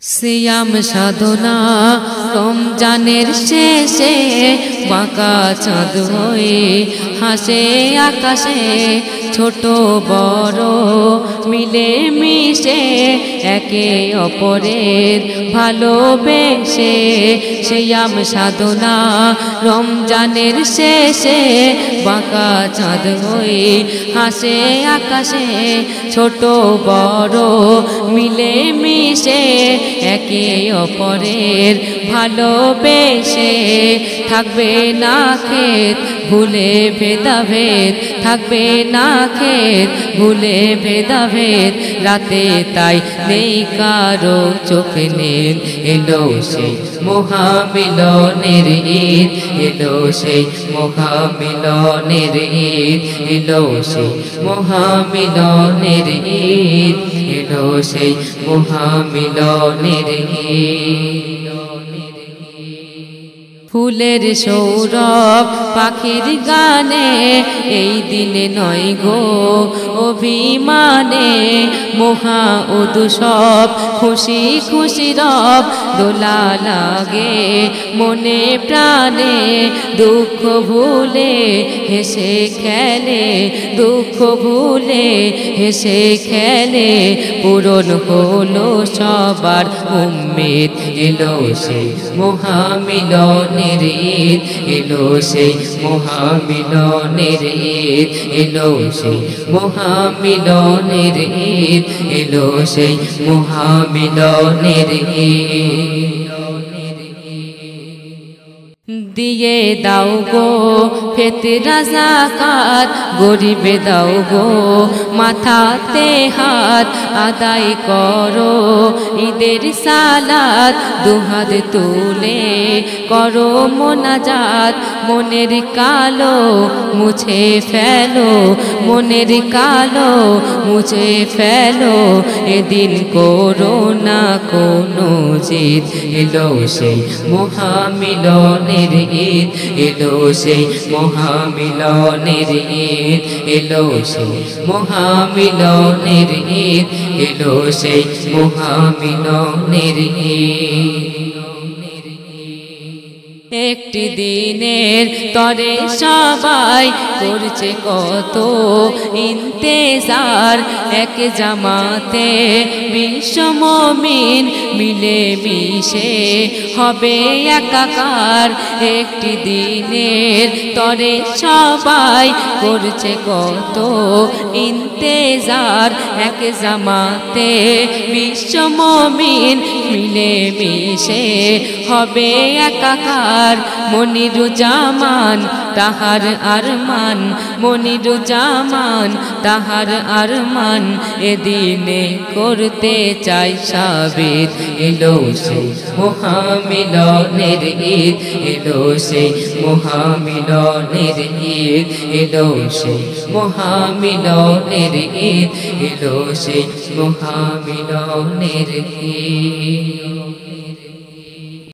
সিয়াম সাধনা রমজানের শেষে বাঁকা চাঁদ হয়ে হাসে আকাশে ছোট বড় মিলে মিশে একে অপরের ভালোবেসে সিয়াম সাধনা রমজানের শেষে বাঁকা চাঁদ হয়ে হাসে আকাশে ছোট বড় মিলে মিশে একে অপরের ভালোবেসে থাকবে না খেত ভুলে ভেদাভেদ থাকবে না খেত ভুলে ভেদাভেদ রাতে তাই নেই কারো চোখে নেই এলো সেই মহামিলনের ঈদ এলো সেই মহামিলনের ঈদ এলো সেই মহামিলনের ঈদ এলো সেই মহামিলনের ঈদ ফুলের সৌরভ পাখির গানে এই দিনে নয় গো অভিমানে মহা উৎসব খুশি খুশি রব দোলা লাগে মনে প্রাণে দুঃখ ভুলে হেসে খেলে দুঃখ ভুলে হেসে খেলে পূরণ হলো সবার উম্মিদ এলো সেই মহামিলনের ঈদ এলো সেই মহামিলনের ঈদ এলো সেই মহামিলনের ঈদ এলো সেই মহামিলনের ঈদ দিয়ে দাও গো ফিতরা যাকাত গরিবে দাও গো মাথাতে হাত আদায় করো ঈদের সালাত দুহাত তুলে করো মোনাজাত মনের কালো মুছে ফেলো মনের কালো মুছে ফেলো এদিন করো না কোনো জিদ এলো সেই মহামিলনের ঈদ এলো সেই মহামিলনের ঈদ এলো সেই মহামিলনের ঈদ এলো সেই মহামিলনের ঈদ একটি দিনের তরে সবাই করছে কত ইন্তেজার এক জামাতে বিশ্ব মুমিন মিলে মিশে হবে একাকার একটি দিনের তরে সবাই করছে কত ইন্তেজার এক জামাতে বিশ্ব মুমিন মিলে মিশে হবে একাকার মনিরুজ্জামান তাহার আরমান মনিরুজ্জামান তাহার আরমান এদিনে করতে চাই সাবিত এলো সেই মহামিলনের ঈদ এলো সেই মহামিলনের ঈদ এলো সেই মহামিলনের ঈদ এলো সেই মহামিলনের ঈদ